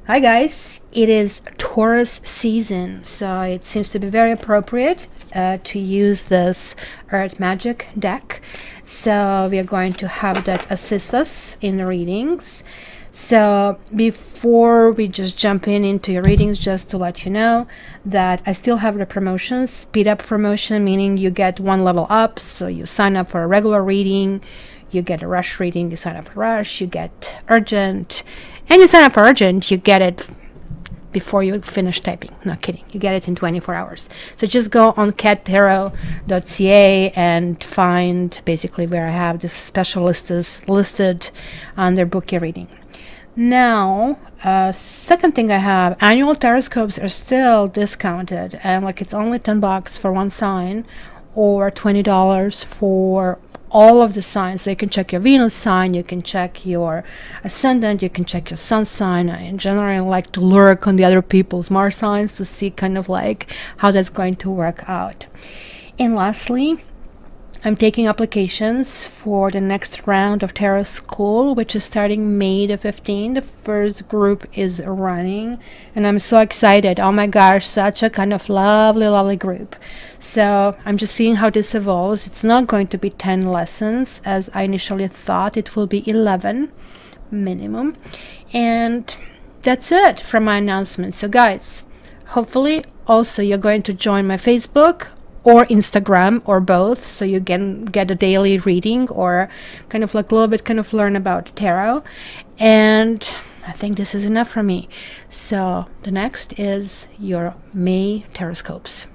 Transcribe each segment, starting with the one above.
Hi guys, it is Taurus season, so it seems to be very appropriate to use this Earth Magic deck. So we are going to have that assist us in the readings. So before we just jump into your readings, just to let you know that I still have the promotions, speed up promotion, meaning you get one level up. So you sign up for a regular reading, you get a rush reading, you sign up for rush, you get urgent, and you sign up for urgent, you get it before you finish typing. Not kidding, you get it in 24 hours. So just go on cattarot.ca and find basically where I have this special list is listed under book your reading. Now, second thing I have, annual taroscopes are still discounted, and like it's only $10 for one sign or $20 for all of the signs. So you can check your Venus sign, you can check your ascendant, you can check your sun sign. I generally like to lurk on the other people's Mars signs to see kind of like how that's going to work out. And lastly, I'm taking applications for the next round of Tarot School, which is starting May the 15th. The first group is running, and I'm so excited. Oh my gosh, such a kind of lovely group. So I'm just seeing how this evolves. It's not going to be 10 lessons as I initially thought. It will be 11 minimum. And that's it from my announcement. So guys, hopefully also you're going to join my Facebook or Instagram or both, so you can get a daily reading or kind of like a little bit kind of learn about tarot. And I think this is enough for me. So the next is your May taroscopes.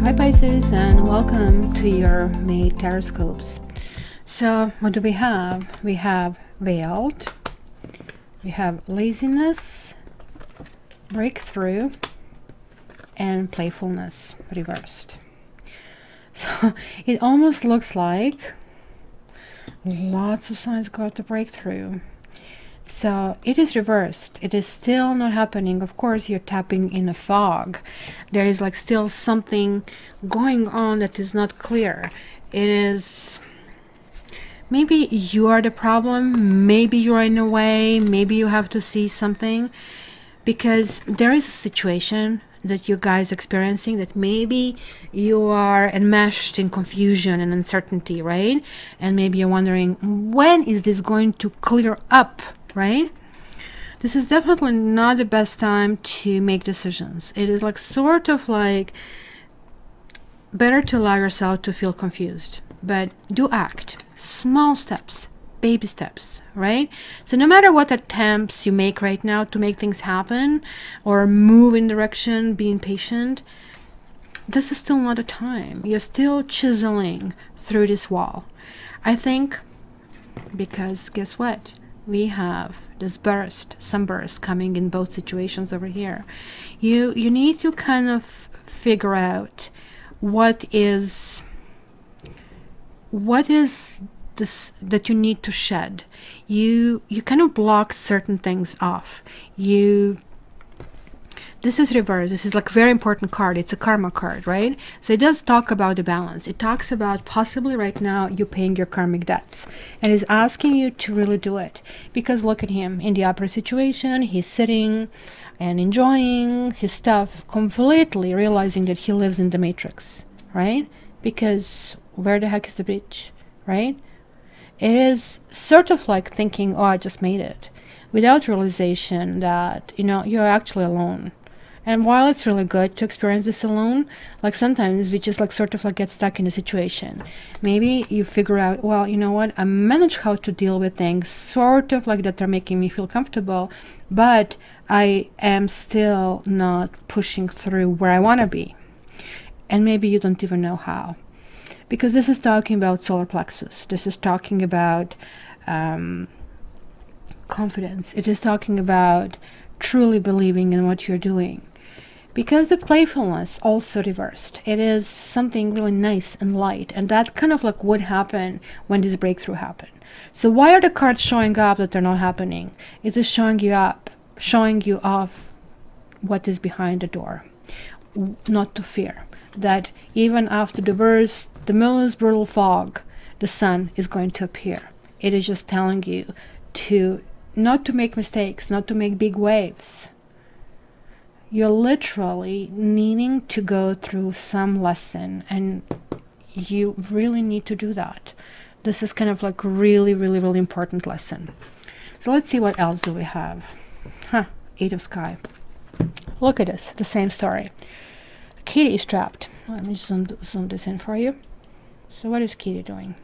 Hi Pisces, and welcome to your May taroscopes. So what do we have? We have veiled, we have laziness, breakthrough, and playfulness reversed. So it almost looks like lots of signs got the breakthrough. So it is reversed. It is still not happening. Of course, you're tapping in a fog. There is like still something going on that is not clear. It is maybe you are the problem, maybe you're in a way, maybe you have to see something, because there is a situation that you guys experiencing that maybe you are enmeshed in confusion and uncertainty, right? And maybe you're wondering, when is this going to clear up, right? This is definitely not the best time to make decisions. It is like sort of like better to allow yourself to feel confused, but do act. Small steps, baby steps, right? So no matter what attempts you make right now to make things happen or move in direction, being patient, this is still not a time. You're still chiseling through this wall. I think because guess what? We have this burst, sunburst coming in both situations over here. You need to kind of figure out what is this that you need to shed. You kind of block certain things off. You this is reverse. This is like a very important card. It's a karma card, right? So it does talk about the balance. It talks about possibly right now you paying your karmic debts, and is asking you to really do it. Because look at him in the opera situation. He's sitting and enjoying his stuff, completely realizing that he lives in the matrix, right? Because where the heck is the bridge, right? It is sort of like thinking, oh, I just made it, without realization that, you know, you're actually alone. And while it's really good to experience this alone, like sometimes we just like sort of like get stuck in a situation. Maybe you figure out, well, you know what, I manage how to deal with things sort of like that are making me feel comfortable, but I am still not pushing through where I want to be. And maybe you don't even know how. Because this is talking about solar plexus. This is talking about confidence. It is talking about truly believing in what you're doing. Because the playfulness also reversed. It is something really nice and light. And that kind of like would happen when this breakthrough happened. So why are the cards showing up that they're not happening? It is showing you up, showing you off what is behind the door. Not to fear. That even after the worst, the most brutal fog, the sun is going to appear. It is just telling you to not to make mistakes, not to make big waves. You're literally needing to go through some lesson, and you really need to do that. This is kind of like a really, really, really important lesson. So let's see what else do we have. Eight of Sky. Look at this, the same story. Kitty is trapped. Let me zoom this in for you. So what is Kitty doing?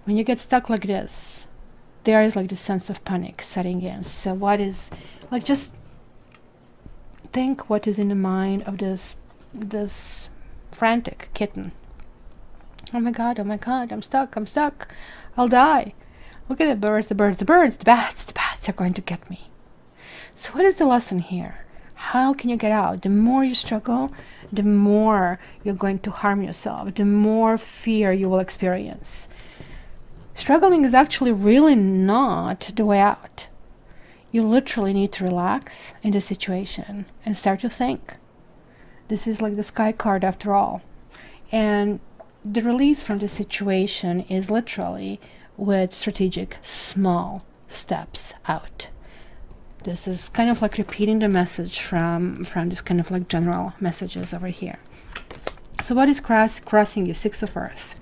When you get stuck like this, there is like this sense of panic setting in. So what is, like, just think what is in the mind of this frantic kitten. Oh my god, I'm stuck, I'll die. Look at the birds, the bats are going to get me. So what is the lesson here? How can you get out? The more you struggle, the more you're going to harm yourself, the more fear you will experience. Struggling is actually really not the way out. You literally need to relax in the situation and start to think. This is like the Sky card after all. And the release from the situation is literally with strategic small steps out. This is kind of like repeating the message from this kind of like general messages over here. So what is crossing you? Six of Earth.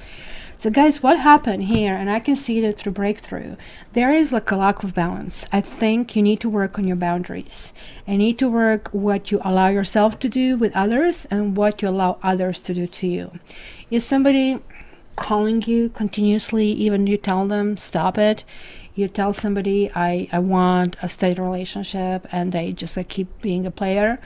So guys, what happened here, and I can see that through breakthrough, there is like a lack of balance. I think you need to work on your boundaries. You need to work what you allow yourself to do with others and what you allow others to do to you. Is somebody calling you continuously, even you tell them, stop it? You tell somebody, I want a steady relationship, and they just like keep being a player.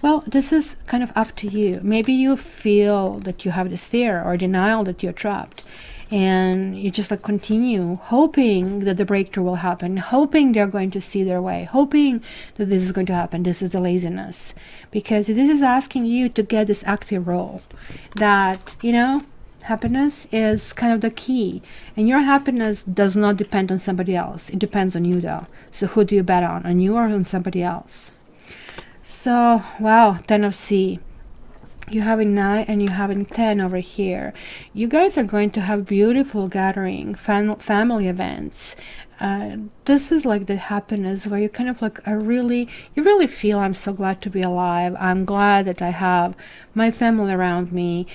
Well, this is kind of up to you. Maybe you feel that you have this fear or denial that you're trapped, and you just like continue hoping that the breakthrough will happen, hoping they're going to see their way, hoping that this is going to happen. This is the laziness, because this is asking you to get this active role that, you know, happiness is kind of the key, and your happiness does not depend on somebody else. It depends on you though. So who do you bet on you or on somebody else? So wow, 10 of C. You have a 9 and you have a 10 over here. You guys are going to have beautiful gathering, family events. This is like the happiness where you kind of like you really feel, I'm so glad to be alive. I'm glad that I have my family around me,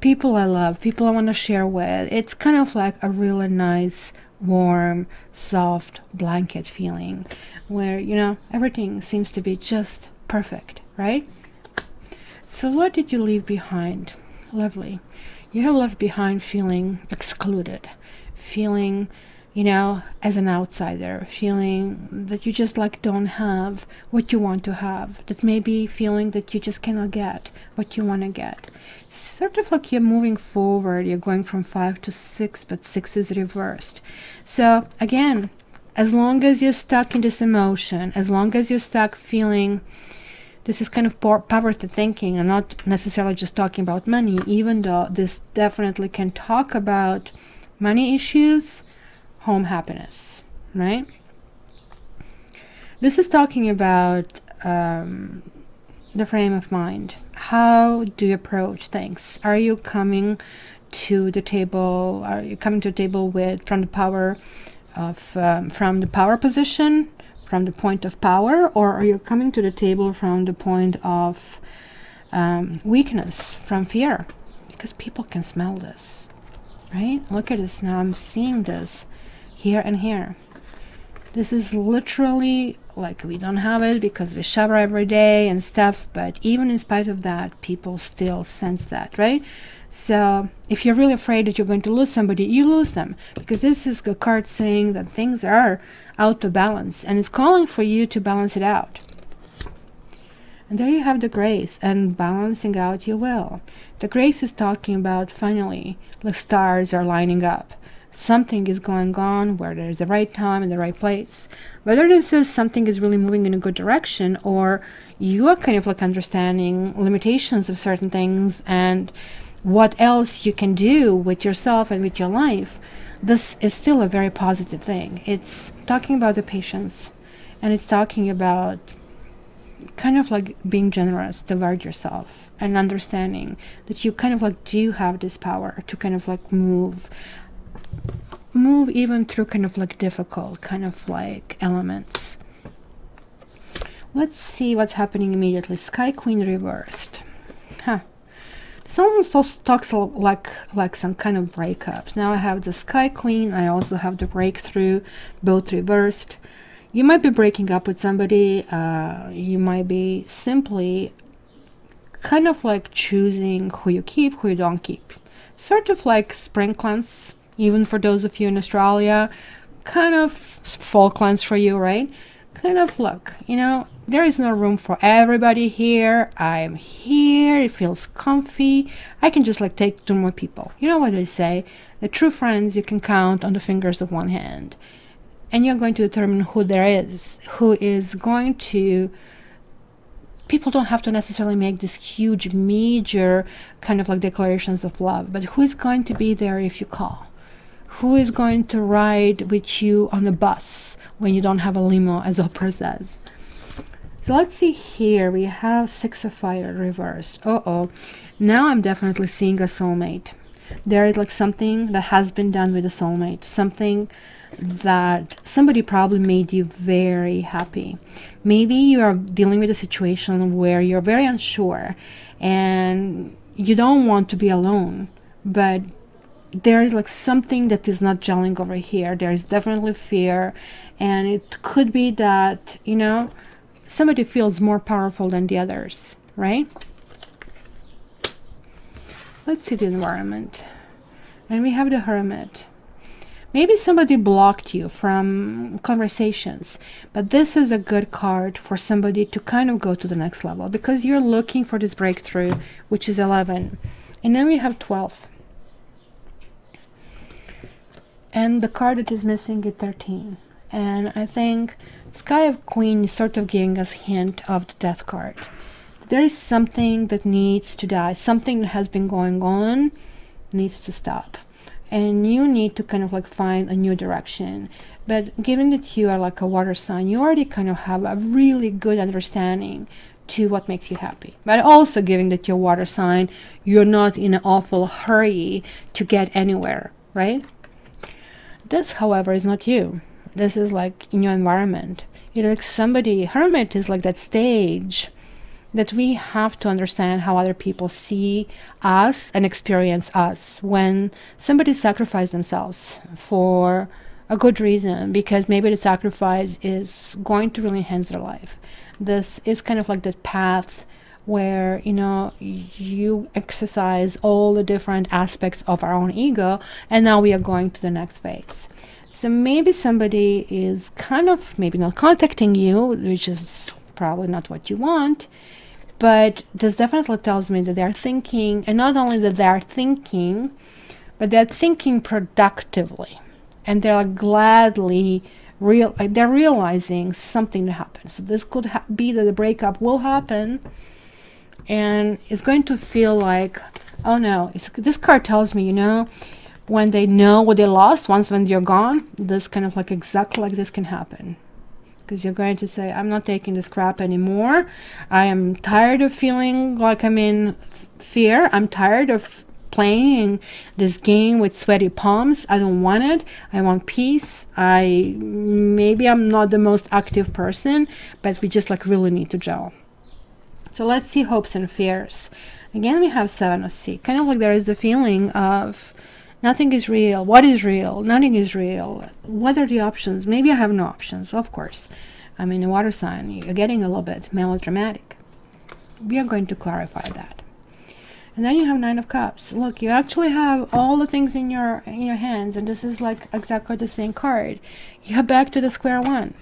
people I love, people I want to share with. It's kind of like a really nice, warm, soft blanket feeling where, you know, everything seems to be just perfect, right? So what did you leave behind? Lovely. You have left behind feeling excluded, feeling, you know, as an outsider, feeling that you just like don't have what you want to have, that maybe feeling that you just cannot get what you want to get. Sort of like you're moving forward, you're going from 5 to 6, but 6 is reversed. So again, as long as you're stuck in this emotion, as long as you're stuck feeling, this is kind of poverty thinking. I'm not necessarily just talking about money, even though this definitely can talk about money issues, home happiness, right? This is talking about the frame of mind. How do you approach things? Are you coming to the table? Are you coming to the table with from the power of from the power position, from the point of power, or are you coming to the table from the point of weakness, from fear? Because people can smell this, right? Look at this now. I'm seeing this here and here. This is literally like, we don't have it because we shower every day and stuff, but even in spite of that, people still sense that, right? So if you're really afraid that you're going to lose somebody, you lose them, because this is a card saying that things are out of balance and it's calling for you to balance it out. And there you have the grace, and balancing out you will. The grace is talking about finally the stars are lining up. Something is going on where there's the right time and the right place. Whether this is something is really moving in a good direction, or you are kind of like understanding limitations of certain things and what else you can do with yourself and with your life, this is still a very positive thing. It's talking about the patience, and it's talking about kind of like being generous toward yourself and understanding that you kind of like do have this power to kind of like move even through kind of like difficult kind of like elements. Let's see what's happening immediately. Sky Queen reversed. This almost talks like some kind of breakup. Now I have the Sky Queen, I also have the breakthrough, both reversed. You might be breaking up with somebody, you might be simply kind of like choosing who you keep, who you don't keep. Sort of like spring cleanse, even for those of you in Australia, kind of fall cleanse for you, right? Kind of look, you know, there is no room for everybody here. I'm here, it feels comfy. I can just like take 2 more people. You know what they say, the true friends you can count on the fingers of one hand. And you're going to determine who there is, who is going to, people don't have to necessarily make this huge major kind of like declarations of love, but who is going to be there if you call? Who is going to ride with you on the bus when you don't have a limo, as Oprah says? So let's see here, we have 6 of Fire reversed. Now I'm definitely seeing a soulmate. There is like something that has been done with a soulmate, something that somebody probably made you very happy. Maybe you are dealing with a situation where you're very unsure and you don't want to be alone, but there is like something that is not gelling over here. There is definitely fear, and it could be that, you know, somebody feels more powerful than the others, right? Let's see the environment. And we have the Hermit. Maybe somebody blocked you from conversations, but this is a good card for somebody to kind of go to the next level, because you're looking for this breakthrough, which is 11. And then we have 12. And the card that is missing is 13. And I think Sky of Queen is sort of giving us a hint of the Death card. There is something that needs to die. Something that has been going on needs to stop. And you need to kind of like find a new direction. But given that you are like a water sign, you already kind of have a really good understanding to what makes you happy. But also, given that you're water sign, you're not in an awful hurry to get anywhere, right? This, however, is not you. This is like in your environment. You're like somebody, Hermit is like that stage that we have to understand how other people see us and experience us when somebody sacrificed themselves for a good reason, because maybe the sacrifice is going to really enhance their life. This is kind of like that path where, you know, you exercise all the different aspects of our own ego, and now we are going to the next phase. So maybe somebody is kind of maybe not contacting you, which is probably not what you want, but this definitely tells me that they are thinking, and not only that they are thinking, but they're thinking productively, and they're gladly they're realizing something to happen. So this could be that the breakup will happen, and it's going to feel like, oh no, this card tells me, you know, when they know what they lost, once when you're gone, this kind of like exactly like this can happen. because you're going to say, I'm not taking this crap anymore. I am tired of feeling like I'm in fear. I'm tired of playing this game with sweaty palms. I don't want it. I want peace. Maybe I'm not the most active person, but we just like really need to gel. So let's see hopes and fears. Again, we have 7 of Sea. Kind of like there is the feeling of nothing is real. What is real? Nothing is real. What are the options? Maybe I have no options, of course. I'm in a water sign. You're getting a little bit melodramatic. We are going to clarify that. And then you have 9 of Cups. Look, you actually have all the things in your hands, and this is like exactly the same card. You're back to the square one.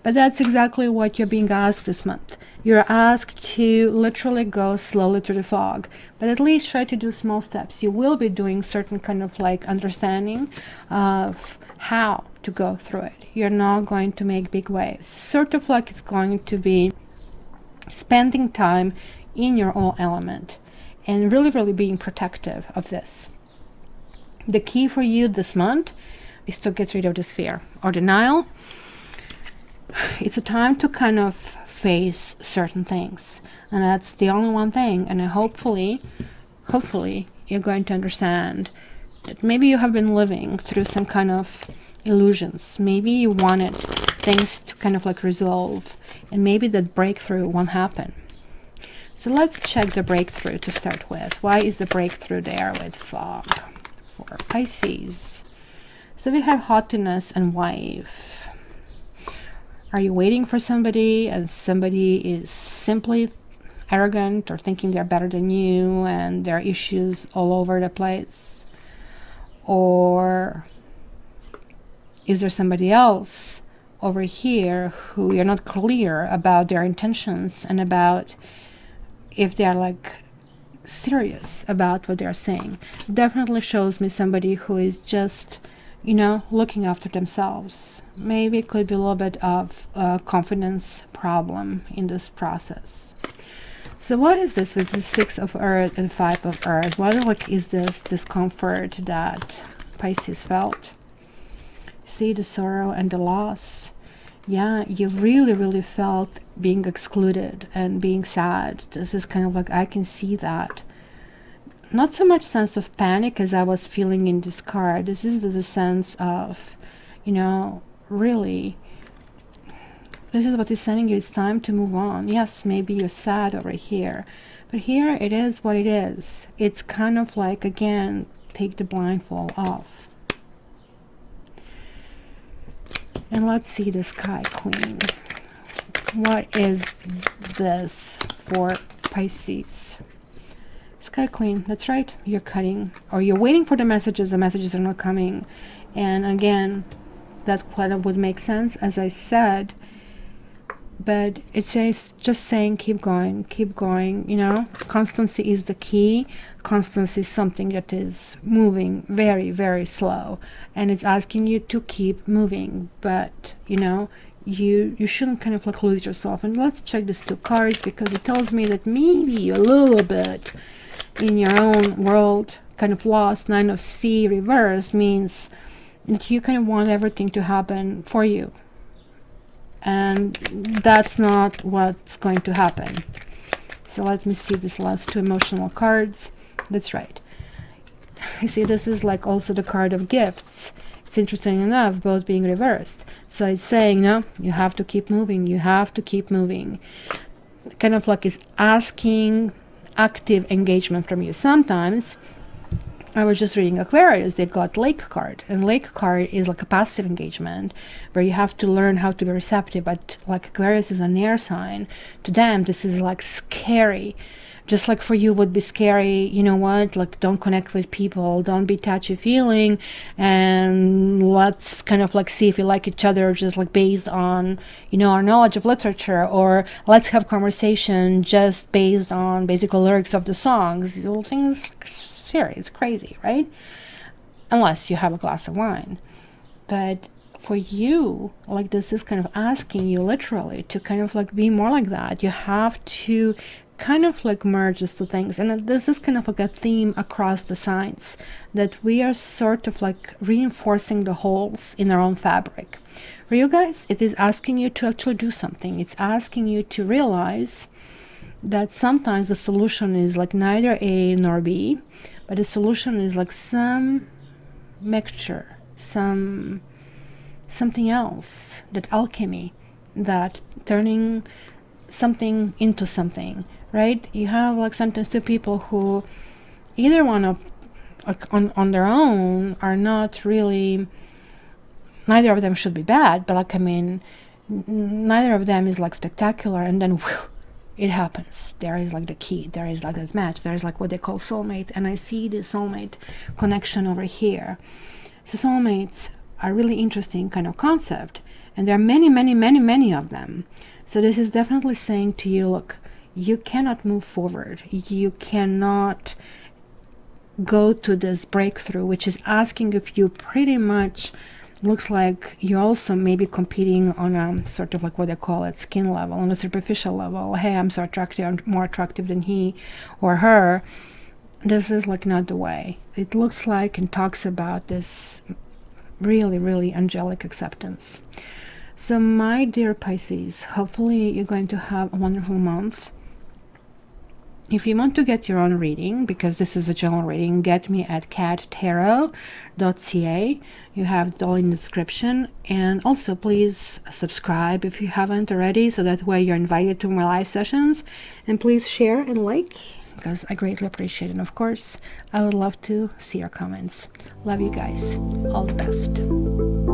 But that's exactly what you're being asked this month. You're asked to literally go slowly through the fog, but at least try to do small steps. You will be doing certain kind of like understanding of how to go through it. You're not going to make big waves. Sort of like it's going to be spending time in your own element and really, really being protective of this. The key for you this month is to get rid of this fear or denial. It's a time to kind of face certain things, and that's the only one thing. And hopefully you're going to understand that maybe you have been living through some kind of illusions. Maybe you wanted things to kind of like resolve, and maybe that breakthrough won't happen. So let's check the breakthrough to start with. Why is the breakthrough there with fog for Pisces? So we have haughtiness and wife. Are you waiting for somebody and somebody is simply arrogant or thinking they're better than you and there are issues all over the place? Or is there somebody else over here who you're not clear about their intentions and about if they're like serious about what they're saying? Definitely shows me somebody who is just, you know, looking after themselves. Maybe it could be a little bit of a confidence problem in this process. So what is this with the 6 of Earth and 5 of Earth? What like is this discomfort that Pisces felt? See the sorrow and the loss. Yeah, you really felt being excluded and being sad. This is kind of like, I can see that. Not so much sense of panic as I was feeling in this card. This is the sense of, you know, really, this is what is telling you. It's time to move on. Yes, maybe you're sad over here, but here it is what it is. It's kind of like, again, take the blindfold off. And let's see the Sky Queen. What is this for Pisces? Sky Queen, that's right. You're cutting, or you're waiting for the messages. The messages are not coming. And again, that kind of would make sense, as I said, but it's just saying keep going, you know. Constancy is the key. Constancy is something that is moving very slow, and it's asking you to keep moving, but you know, you shouldn't kind of like lose yourself. And let's check these 2 cards, because it tells me that maybe a little bit in your own world kind of lost. 9 of Sea reverse means that you kind of want everything to happen for you, and that's not what's going to happen. So let me see these last 2 emotional cards. That's right. You see, this is like also the card of gifts. It's interesting enough, both being reversed. So it's saying, no, you have to keep moving. You have to keep moving. Kind of like it's asking active engagement from you. Sometimes I was just reading Aquarius, they got Lake card, and Lake card is like a passive engagement where you have to learn how to be receptive. But like Aquarius is an air sign, to them this is like scary, just like for you would be scary, you know what, like don't connect with people, don't be touchy feeling, and let's kind of like see if we like each other just like based on, you know, our knowledge of literature, or let's have conversation just based on basic lyrics of the songs. Little things like, it's crazy, right? Unless you have a glass of wine. But for you, like this is kind of asking you literally to kind of like be more like that. You have to kind of like merge these 2 things, and this is kind of like a theme across the signs, that we are sort of like reinforcing the holes in our own fabric. For you guys, it is asking you to actually do something. It's asking you to realize that sometimes the solution is like neither A nor B, but the solution is like some mixture, something else, that alchemy, that turning something into something, right? You have like sometimes two people who either one of like on their own are not really, neither of them should be bad, but like, I mean, neither of them is like spectacular, and then whew, it happens. There is like the key, there is like that match, there is like what they call soulmate, and I see the soulmate connection over here. So soulmates are really interesting kind of concept, and there are many of them. So this is definitely saying to you, look, you cannot move forward, you cannot go to this breakthrough, which is asking if you pretty much looks like you also maybe competing on a sort of like what they call it, skin level, on a superficial level. Hey, I'm so attractive, I'm more attractive than he or her. This is like not the way. It looks like and talks about this really angelic acceptance. So my dear Pisces, hopefully you're going to have a wonderful month. If you want to get your own reading, because this is a general reading, get me at cattarot.ca. You have it all in the description. And also please subscribe if you haven't already, so that way you're invited to my live sessions. And please share and like, because I greatly appreciate it. And of course, I would love to see your comments. Love you guys. All the best.